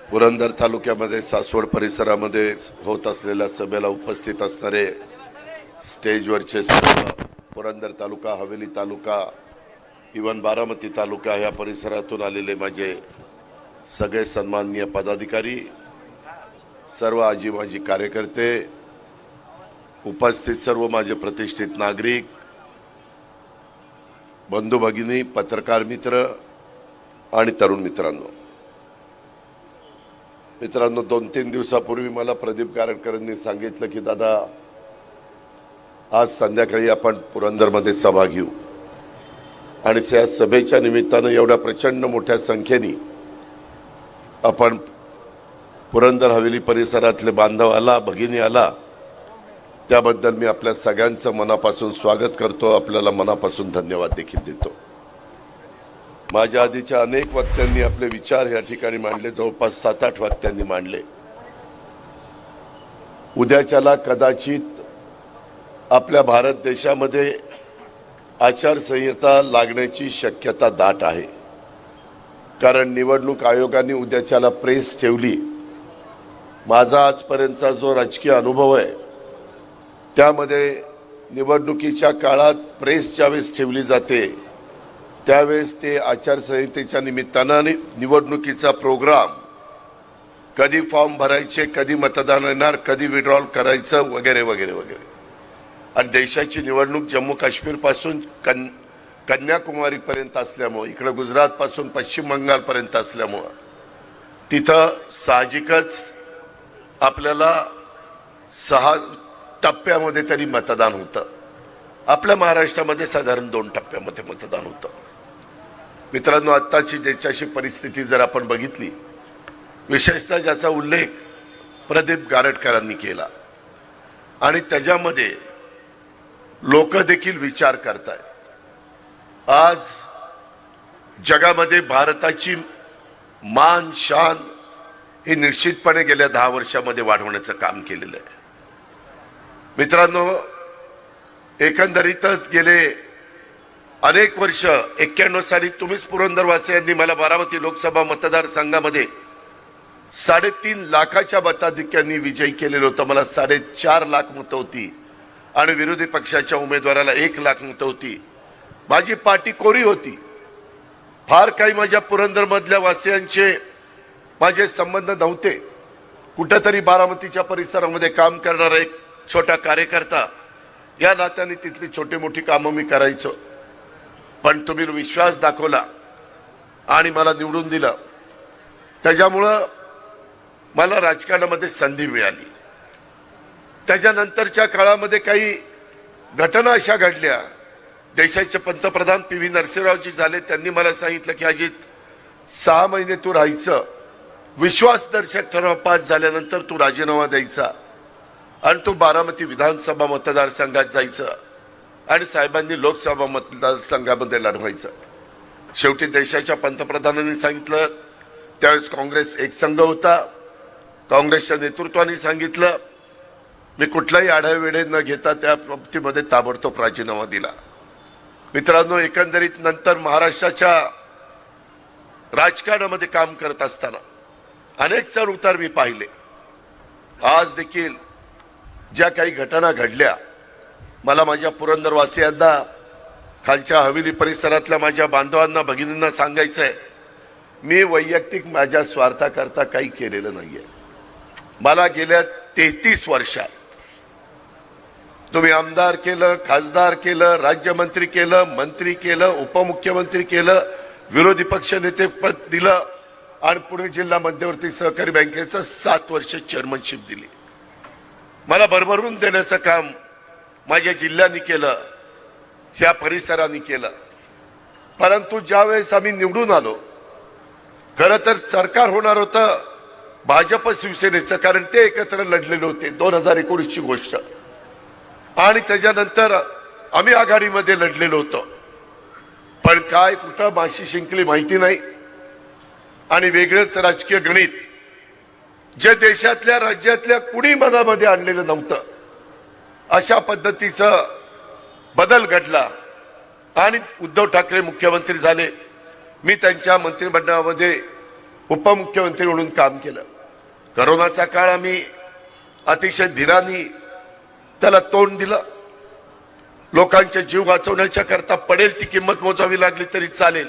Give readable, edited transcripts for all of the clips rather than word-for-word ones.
पुरंदर तालुक्यामध्ये सासवड परिसरामध्ये होत असलेल्या सभेला उपस्थित असणारे स्टेजवरचे सर्व पुरंदर तालुका, हवेली तालुका, इवन बारामती तालुका या परिसरातून आलेले माझे सगळे सन्माननीय पदाधिकारी, सर्व आजी माजी कार्यकर्ते, उपस्थित सर्व माझे प्रतिष्ठित नागरिक, बंधू भगिनी, पत्रकार मित्र आणि तरुण मित्रांनो, 2-3 दिवसापूर्वी मला प्रदीप गारटकरांनी सांगितलं की दादा आज संध्याकाळी आपण पुरंदरमध्ये सभा घेऊ आणि त्या सभेच्या निमित्तानं एवढ्या प्रचंड मोठ्या संख्येने आपण पुरंदर हवेली परिसरातले बांधव आला, भगिनी आला, त्याबद्दल मी आपल्या सगळ्यांचं मनापासून स्वागत करतो, आपल्याला मनापासून धन्यवाद देखील देतो। माझ्या आधीच्या अनेक वक्त्यांनी आपले विचार या ठिकाणी मांडले, जवळपास 7-8 वक्त्यांनी मांडले। उद्याच्याला कदाचित आपल्या भारत देशामध्ये आचारसंहिता लागण्याची शक्यता दाट आहे, कारण निवडणूक आयोगाने उद्याच्याला प्रेस ठेवली। माझा आजपर्यंतचा जो राजकीय अनुभव आहे त्यामध्ये निवडणुकीच्या काळात प्रेस ज्यावेळेस ठेवली जाते त्यावेळेस ते आचारसंहितेच्या निमित्तानं निवडणुकीचा प्रोग्राम, कधी फॉर्म भरायचे, कधी मतदान येणार, कधी विड्रॉल करायचं वगैरे वगैरे वगैरे। आणि देशाची निवडणूक जम्मू काश्मीर पासून कन्याकुमारी पर्यंत असल्यामुळे, इकडे गुजरात पासून पश्चिम बंगाल पर्यंत असल्यामुळे तिथं साहजिकच आपल्याला 6 टप्प्यामध्ये तरी मतदान होतं। आपल्या महाराष्ट्रामध्ये साधारण 2 टप्प्यामध्ये मतदान होतं। मित्रांनो, आत्ताची देशाची परिस्थिती जर आपण बघितली, विशेषतः ज्याचा उल्लेख प्रदीप गारटकरांनी केला, आणि त्याच्यामध्ये लोक देखील विचार करतायत। आज जगामध्ये भारताची मान शान ही निश्चितपणे गेल्या 10 वर्षामध्ये वाढवण्याचं काम केलेलं आहे। मित्रांनो, एकंदरीतच गेले अनेक वर्ष, 91 साली तुम्हीच पुरंदरवासियांनी मला बारामती लोकसभा मतदारसंघामध्ये 3.5 लाखाच्या मताधिक्याने विजयी केलेलं होतं। मला 4.5 लाख मतं होती आणि विरोधी पक्षाच्या उमेदवाराला 1 लाख मतं होती। माझी पार्टी कोरी होती, फार काही माझ्या पुरंदरमधल्या वासियांचे माझे संबंध नव्हते। कुठेतरी बारामतीच्या परिसरामध्ये काम करणारा एक छोटा कार्यकर्ता या नात्याने तिथली छोटी मोठी कामं मी करायचो, पण तुम्ही विश्वास दाखवला आणि मला निवडून दिलं, त्याच्यामुळं मला राजकारणामध्ये संधी मिळाली। त्याच्यानंतरच्या काळामध्ये काही घटना अशा घडल्या, देशाचे पंतप्रधान PV नरसिंहरावजी झाले, त्यांनी मला सांगितलं की अजित 6 महिने तू राहायचं, विश्वासदर्शक ठराव पास झाल्यानंतर तू राजीनामा द्यायचा आणि तू बारामती विधानसभा मतदारसंघात जायचं आणि साहेबांनी लोकसभा मतदारसंघामध्ये लढवायचं। शेवटी देशाच्या पंतप्रधानांनी सांगितलं, त्यावेळेस काँग्रेस एक संघ होता, काँग्रेसच्या नेतृत्वाने सांगितलं, मी कुठलाही आढावेढे न घेता त्या बाबतीमध्ये ताबडतोब राजीनामा दिला। मित्रांनो, एकंदरीत नंतर महाराष्ट्राच्या राजकारणामध्ये काम करत असताना अनेक चढ उतार मी पाहिले। आज देखील ज्या काही घटना घडल्या, मला माझ्या पुरंदरवासियांना, खालच्या हवेली परिसरातल्या माझ्या बांधवांना, भगिनींना सांगायचं आहे, मी वैयक्तिक माझ्या स्वार्थाकरता काही केलेलं नाहीये। मला गेल्या 33 वर्षात तुम्ही आमदार केलं, खासदार केलं, राज्यमंत्री केलं, मंत्री केलं, उपमुख्यमंत्री केलं, विरोधी पक्ष नेते पद दिलं आणि पुणे जिल्हा मध्यवर्ती सहकारी बँकेचं 7 वर्ष चेअरमनशिप दिली। मला भरभरून देण्याचं काम माझ्या जिल्ह्याने केलं, ह्या परिसराने केलं। परंतु ज्यावेळेस आम्ही निवडून आलो, खरं तर सरकार होणार होतं भाजप शिवसेनेचं, कारण ते एकत्र लढलेले होते, 2019ची गोष्ट, आणि त्याच्यानंतर आम्ही आघाडीमध्ये लढलेलो होतो। पण काय कुठं माशी शिंकली माहिती नाही, आणि वेगळंच राजकीय गणित जे देशातल्या राज्यातल्या कुणी मनामध्ये आणलेलं नव्हतं, अशा पद्धतीचं बदल घडला आणि उद्धव ठाकरे मुख्यमंत्री झाले। मी त्यांच्या मंत्रिमंडळामध्ये उपमुख्यमंत्री म्हणून काम केलं. करोनाचा काळ आम्ही अतिशय धीराने त्याला तोंड दिलं. लोकांचे जीव वाचवण्याच्या करता पडेल ती किंमत मोजावी लागली तरी चालेल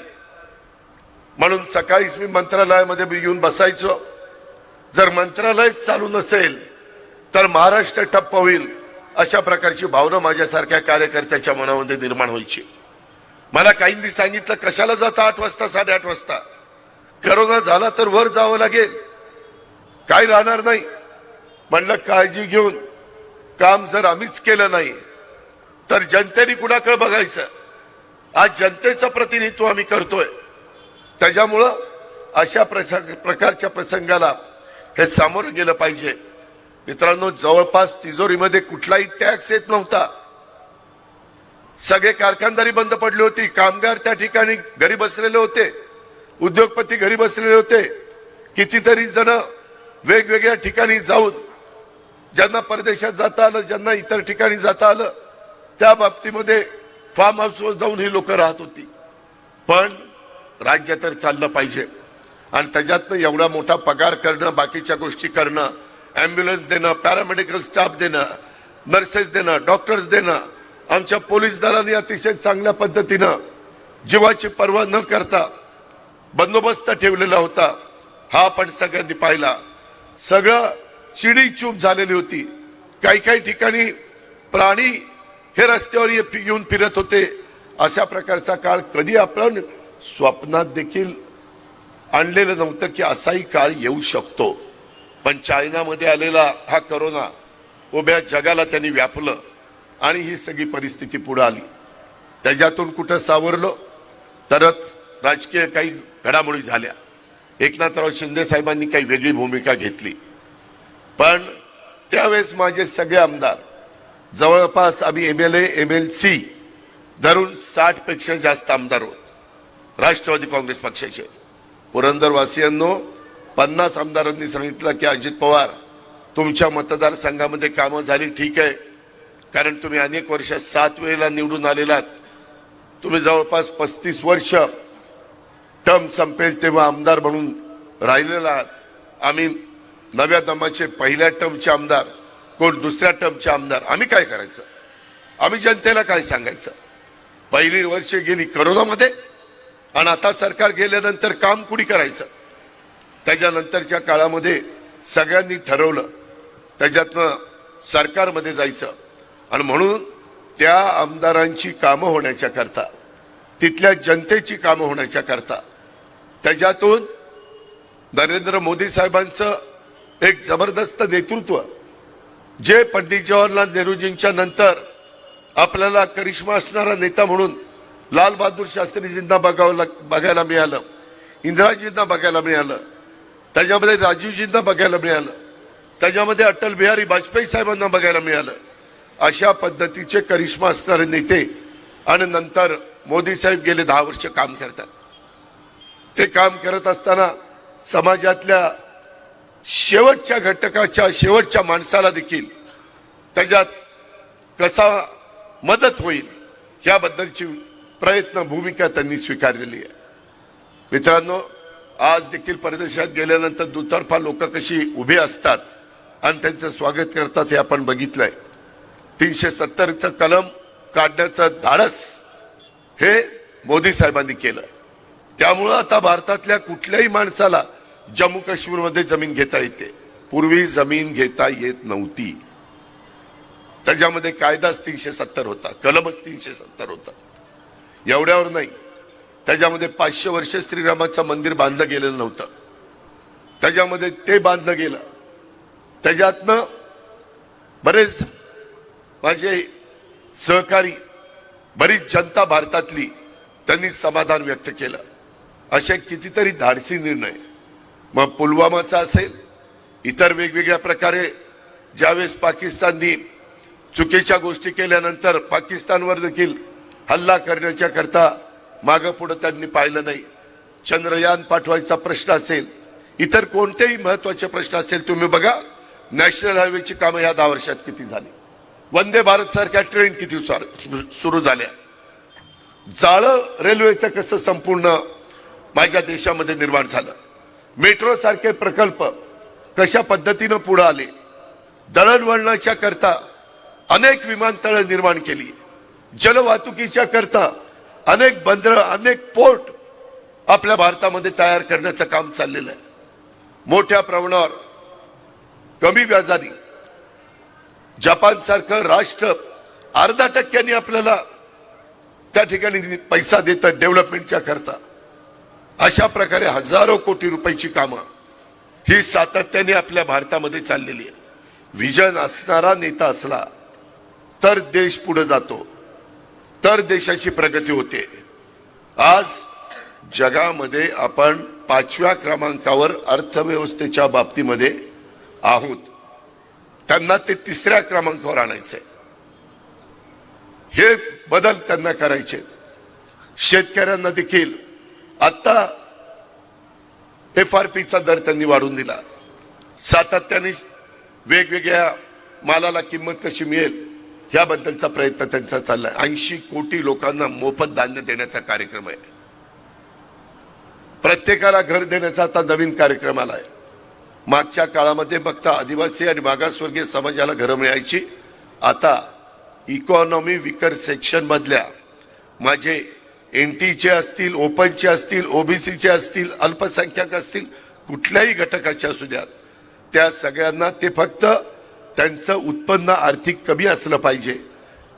म्हणून सकाळीच मी मंत्रालयामध्ये येऊन बसायचो. जर मंत्रालय चालू नसेल तर महाराष्ट्र ठप्प होईल अशा प्रकारची भावना माझ्यासारख्या कार्यकर्त्याच्या मनामध्ये निर्माण व्हायची. मला काहींनी सांगितलं कशाला जाता 8 वाजता 8:30 वाजता, करोना झाला तर वर जावं लागेल, काय राहणार नाही. म्हणलं काळजी घेऊन काम जर आम्हीच केलं नाही तर जनतेने कुणाकडे बघायचं. आज जनतेचं प्रतिनिधित्व आम्ही करतोय. त्याच्यामुळं अशा प्रकारच्या प्रसंगाला हे सामोरं गेलं पाहिजे. मित्रांनो, जवळपास तिजोरीमध्ये कुठलाही टॅक्स येत नव्हता. सगळे कारखानदारी बंद पडली होती. कामगार त्या ठिकाणी घरी बसलेले होते, उद्योगपती घरी बसलेले होते. कितीतरी जण वेगवेगळ्या ठिकाणी जाऊन, ज्यांना परदेशात जाता आलं, ज्यांना इतर ठिकाणी जाता आलं, त्या बाबतीमध्ये फार्म हाऊसवर जाऊन ही लोक राहत होती. पण राज्य तर चाललं पाहिजे आणि त्याच्यातनं एवढा मोठा पगार करणं, बाकीच्या गोष्टी करणं, ॲम्ब्युलन्स देणं, पॅरामेडिकल स्टाफ देणं, नर्सेस देणं, डॉक्टर्स देणं, आमच्या पोलीस दलाने अतिशय चांगल्या पद्धतीनं जीवाची पर्वा न करता बंदोबस्त ठेवलेला होता. हा आपण सगळ्यांनी पाहिला. सगळं चिडी चूप झालेली होती. काही काही ठिकाणी प्राणी हे रस्त्यावर येऊन फिरत होते. अशा प्रकारचा काळ कधी आपण स्वप्नात देखील आणलेलं नव्हतं की असाही काळ येऊ शकतो. पण चायनामध्ये आलेला हा करोना उभ्या जगाला त्यांनी व्यापलं आणि ही सगळी परिस्थिती पुढे आली. त्याच्यातून कुठं सावरलो तरच राजकीय काही घडामोडी झाल्या. एकनाथराव शिंदे साहेबांनी काही वेगळी भूमिका घेतली. पण त्यावेळेस माझे सगळे आमदार, जवळपास आम्ही MLA MLC धरून 60 पेक्षा जास्त आमदार होत राष्ट्रवादी काँग्रेस पक्षाचे. पुरंदरवासियांनो, 50 आमदारांनी सांगितलं की अजित पवार, तुमच्या मतदारसंघामध्ये कामं झाली ठीक आहे, कारण तुम्ही अनेक वर्ष 7 वेळेला निवडून आलेलात. तुम्ही जवळपास 35 वर्ष टर्म संपेल तेव्हा आमदार म्हणून राहिलेला आहात. आम्ही नव्या दमाचे पहिल्या टर्मचे आमदार, कोण दुसऱ्या टर्मचे आमदार. आम्ही काय करायचं? आम्ही जनतेला काय सांगायचं? पहिली वर्ष गेली करोनामध्ये आणि आता सरकार गेल्यानंतर काम कुणी करायचं? त्याच्यानंतरच्या काळामध्ये सगळ्यांनी ठरवलं त्याच्यातनं सरकारमध्ये जायचं आणि म्हणून त्या आमदारांची कामं होण्याच्या करता, तिथल्या जनतेची कामं होण्याच्या करता, त्याच्यातून नरेंद्र मोदी साहेबांचं एक जबरदस्त नेतृत्व, जे पंडित जवाहरलाल नेहरूजींच्या नंतर आपल्याला करिश्मा असणारा नेता म्हणून लाल बहादूर शास्त्रीजींना बघायला मिळालं, इंदिराजींना बघायला मिळालं, त्याच्यामध्ये राजीवजींना बघायला मिळालं, त्याच्यामध्ये अटल बिहारी वाजपेयी साहेबांना बघायला मिळालं. अशा पद्धतीचे करिश्मा असणारे नेते आणि नंतर मोदी साहेब गेले 10 वर्ष काम करतात. ते काम करत असताना समाजातल्या शेवटच्या घटकाच्या, शेवटच्या माणसाला देखील त्याच्यात कसा मदत होईल याबद्दलची प्रयत्न, भूमिका त्यांनी स्वीकारलेली आहे. मित्रांनो, आज देखील परदेशात गेल्यानंतर दुतर्फा लोक कशी उभे असतात आणि त्यांचं स्वागत करतात हे आपण बघितलंय. 370चं कलम काढण्याचं धाडस हे मोदी साहेबांनी केलं. त्यामुळं आता भारतातल्या कुठल्याही माणसाला जम्मू काश्मीरमध्ये जमीन घेता येते. पूर्वी जमीन घेता येत नव्हती. त्याच्यामध्ये कायदाच 370 होता, कलमच 370 होता. एवढ्यावर नाही, त्याच्यामध्ये 500 वर्ष श्रीरामाचं मंदिर बांधलं गेलेलं नव्हतं. त्याच्यामध्ये ते बांधलं गेलं. त्याच्यातनं बरेच माझे सहकारी, बरीच जनता भारतातली त्यांनी समाधान व्यक्त केलं. असे कितीतरी धाडसी निर्णय, मग पुलवामाचा असेल, इतर वेगवेगळ्या प्रकारे ज्यावेळेस पाकिस्ताननी चुकीच्या गोष्टी केल्यानंतर पाकिस्तानवर देखील हल्ला करण्याच्या करता मागं पुढे त्यांनी पाहिलं नाही. चंद्रयान पाठवायचा प्रश्न असेल, इतर कोणतेही महत्वाचे प्रश्न असेल, तुम्ही बघा नॅशनल हायवेची कामं या 10 वर्षात किती झाली, वंदे भारत सारख्या ट्रेन किती सुरू झाल्या, जाळं रेल्वेचं कसं संपूर्ण माझ्या देशामध्ये निर्माण झालं. मेट्रो सारखे प्रकल्प कशा पद्धतीनं पुढे आले, दळणवळणाच्या करता अनेक विमानतळ निर्माण केली, जलवाहतुकीच्या करता अनेक बंदरं, अनेक पोर्ट आपल्या भारतामध्ये तयार करण्याचं काम चाललेलं आहे. मोठ्या प्रमाणावर कमी व्याजाने जपान सारखं राष्ट्र 0.5% आपल्याला त्या ठिकाणी पैसा देतात डेव्हलपमेंटच्या करता. अशा प्रकारे हजारो कोटी रुपयाची कामं ही सातत्याने आपल्या भारतामध्ये चाललेली आहे. विजन असणारा नेता असला तर देश पुढे जातो, तर देशाची प्रगती होते. आज जगामध्ये आपण 5व्या क्रमांकावर अर्थव्यवस्थेच्या बाबतीमध्ये आहोत. त्यांना ते 3ऱ्या क्रमांकावर आणायचंय. हे बदल त्यांना करायचे. शेतकऱ्यांना देखील आता FRPचा दर त्यांनी वाढवून दिला. सातत्याने वेगवेगळ्या मालाला किंमत कशी मिळेल याबद्दलचा प्रयत्न त्यांचा चाललाय. 80 कोटी लोकांना मोफत धान्य देण्याचा कार्यक्रम आहे. प्रत्येकाला घर देण्याचा आता नवीन कार्यक्रम आलाय. मागच्या काळामध्ये फक्त आदिवासी आणि मागासवर्गीय समाजाला घरं मिळायची. आता इकॉनॉमी विकर सेक्शन मधल्या माझे NTचे असतील, ओपनचे असतील, OBCचे असतील, अल्पसंख्याक असतील, कुठल्याही घटकाचे असू द्यात, त्या सगळ्यांना ते फक्त त्यांचं उत्पन्न आर्थिक कमी असलं पाहिजे,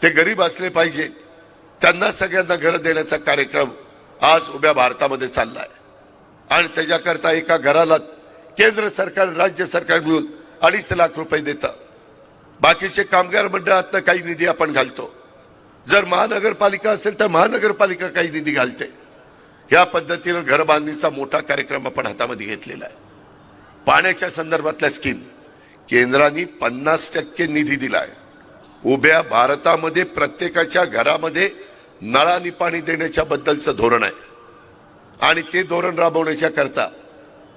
ते गरीब असले पाहिजे, त्यांना सगळ्यांना घर देण्याचा कार्यक्रम आज उभ्या भारतामध्ये चाललाय. आणि त्याच्याकरता एका घराला केंद्र सरकार, राज्य सरकार मिळून 2.5 लाख रुपये देतं. बाकीचे कामगार मंडळातनं काही निधी आपण घालतो. जर महानगरपालिका असेल तर महानगरपालिका काही निधी घालते. या पद्धतीनं घर बांधणीचा मोठा कार्यक्रम आपण हातामध्ये घेतलेला आहे. पाण्याच्या संदर्भातल्या स्कीम केंद्राने 50% निधी दिलाय. उभ्या भारतामध्ये प्रत्येकाच्या घरामध्ये नळाने पाणी देण्याच्या बद्दलचं धोरण आहे. आणि ते धोरण राबवण्याच्या करता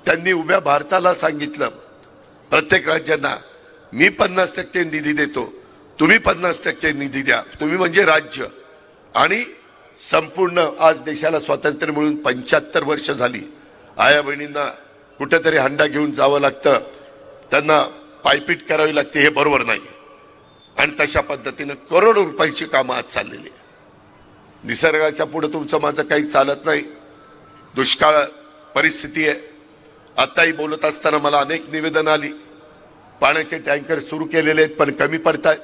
त्यांनी उभ्या भारताला सांगितलं, प्रत्येक राज्यांना मी 50% निधी देतो, तुम्ही 50% निधी द्या. तुम्ही म्हणजे राज्य. आणि संपूर्ण आज देशाला स्वातंत्र्य मिळून 75 वर्ष झाली. आया बहिणींना कुठेतरी हंडा घेऊन जावं लागतं, त्यांना पायपीट करावी लागते, हे बरोबर नाही. आणि तशा पद्धतीनं करोडो रुपयाची कामं आज चाललेली आहे. निसर्गाच्या पुढे तुमचं माझं काही चालत नाही. दुष्काळ परिस्थिती आहे. आताही बोलत असताना मला अनेक निवेदन आली, पाण्याचे टँकर सुरू केलेले आहेत पण कमी पडतात.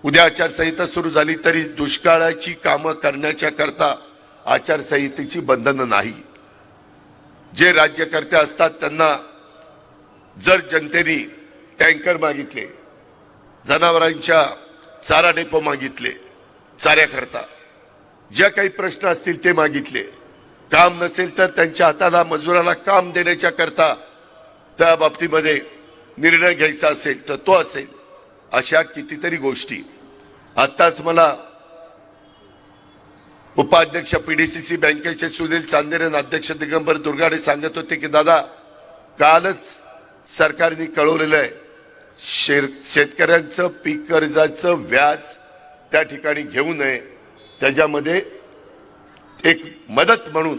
उद्या आचारसंहिता सुरू झाली तरी दुष्काळाची कामं करण्याच्या करता आचारसंहितेची बंधनं नाही. जे राज्यकर्ते असतात त्यांना जर जनतेने टँकर मागितले, जनावरांच्या चारा डेपो मागितले, चाऱ्याकरता ज्या काही प्रश्न असतील ते मागितले, काम नसेल तर त्यांच्या हाताला मजुराला काम देण्याच्या करता त्या बाबतीमध्ये निर्णय घ्यायचा असेल तर तो असेल. अशा कितीतरी गोष्टी. आताच मला उपाध्यक्ष PDCC बँकेचे सुनील चांदेरन, अध्यक्ष दिगंबर दुर्गाडे सांगत होते की दादा, कालच सरकारने कळवलेलं आहे शेतकऱ्यांचं पीक कर्जाचं व्याज त्या ठिकाणी घेऊ नये, त्याच्यामध्ये एक मदत म्हणून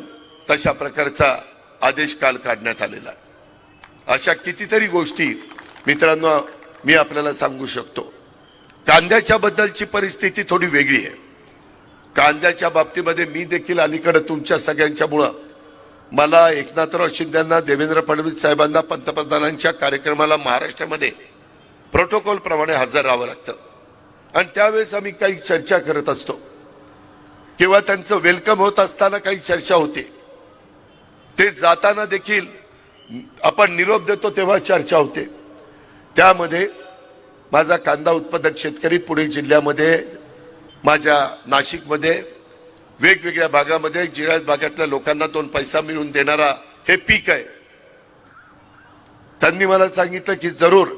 तशा प्रकारचा आदेश काल काढण्यात आलेला. अशा कितीतरी गोष्टी मित्रांनो मी आपल्याला सांगू शकतो. कांद्याच्या बद्दलची परिस्थिती थोडी वेगळी आहे. कांद्याच्या बाबतीमध्ये मी देखील अलीकडे तुमच्या सगळ्यांच्यामुळं मला एकनाथराव शिंदेंना, देवेंद्र फडणवीस साहेबांना पंतप्रधानांच्या कार्यक्रमाला महाराष्ट्रामध्ये प्रोटोकॉल प्रमाणे हजर राहावं लागतं. आणि त्यावेळेस आम्ही काही चर्चा करत असतो किंवा त्यांचं वेलकम होत असताना काही चर्चा होते. ते जाताना देखील आपण निरोप देतो तेव्हा चर्चा होते. त्यामध्ये माझा कांदा उत्पादक शेतकरी पुणे जिल्ह्यामध्ये, माझ्या नाशिकमध्ये, वेगवेगळ्या भागामध्ये जिरायत भागातल्या लोकांना 2 पैसा मिळवून देणारा हे पीक आहे. त्यांनी मला सांगितलं की जरूर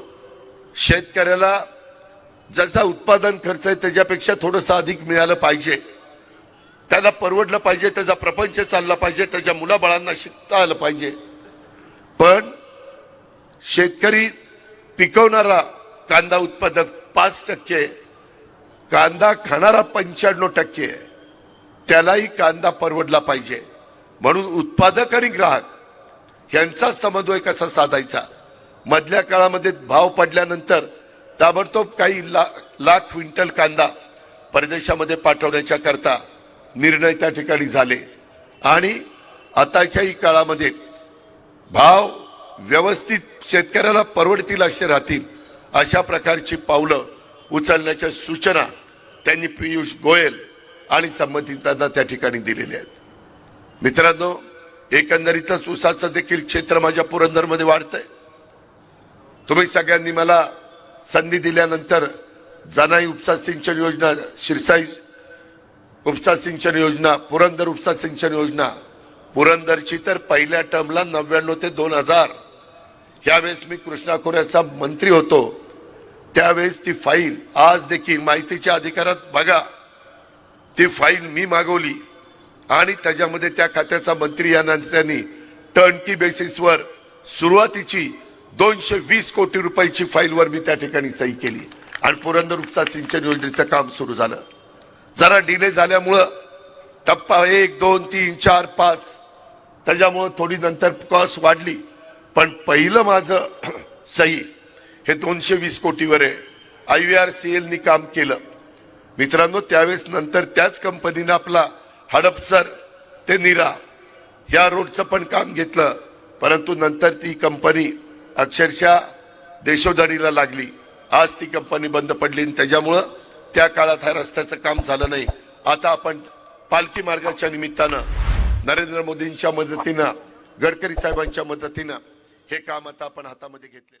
शेतकऱ्याला जसा उत्पादन खर्च आहे त्याच्यापेक्षा थोडंसं अधिक मिळालं पाहिजे, त्याला परवडलं पाहिजे, त्याचा प्रपंच चालला पाहिजे, त्याच्या मुलाबाळांना शिकता आलं पाहिजे. पण शेतकरी पिकवणारा कांदा उत्पादक 5%, कांदा खाणारा 95%, त्यालाही कांदा परवडला पाहिजे. म्हणून उत्पादक आणि ग्राहक यांचा समन्वय कसा साधायचा. मधल्या काळामध्ये भाव पडल्यानंतर ताबडतोब काही लाख क्विंटल कांदा परदेशामध्ये पाठवण्याच्या करता निर्णय त्या ठिकाणी झाले आणि आताच्याही काळामध्ये भाव व्यवस्थित शेतकऱ्याला परवडतील असे राहतील अशा प्रकारची पावलं उचलण्याच्या सूचना त्यांनी पियुष गोयल आणि संबंधितांना त्या ठिकाणी दिलेल्या आहेत. मित्रांनो, एकंदरीतच ऊसाचं देखील क्षेत्र माझ्या पुरंदरमध्ये वाढतंय. तुम्ही सगळ्यांनी मला संधी दिल्यानंतर जनाई उपसा सिंचन योजना, शिरसाई उपसा सिंचन योजना, पुरंदर उपसा सिंचन योजना, पुरंदरची तर पहिल्या टर्मला 99 ते 2000 यावेळेस मी कृष्णा खोऱ्याचा मंत्री होतो त्यावेळेस ती फाईल आज देखील माहितीच्या अधिकारात बघा. ती फाईल मी मागवली आणि त्याच्यामध्ये त्या खात्याचा मंत्री या नात्याने टर्नकी बेसिसवर सुरुवातीची 220 कोटी रुपयाची फाईलवर मी त्या ठिकाणी सही केली आणि पुरंदर उपसा सिंचन योजनेचं काम सुरू झालं. जरा डिले झाल्यामुळं टप्पा 1, 2, 3, 4, 5 त्याच्यामुळं थोडी नंतर कॉस्ट वाढली, पण पहिलं माझं सही हे 220 कोटीवर आहे. IVRCL नी काम केलं. मित्रांनो, त्यावेळेस नंतर त्याच कंपनीनं आपला हडपसर ते नीरा या रोडचं पण काम घेतलं, परंतु नंतर ती कंपनी अक्षरशः देशोधडीला लागली. आज ती कंपनी बंद पडली आणि त्याच्यामुळं त्या काळात ह्या रस्त्याचं काम झालं नाही. आता आपण पालखी मार्गाच्या निमित्तानं नरेंद्र मोदींच्या मदतीनं, गडकरी साहेबांच्या मदतीनं हे काम आता आपण हातामध्ये घेतलेलं.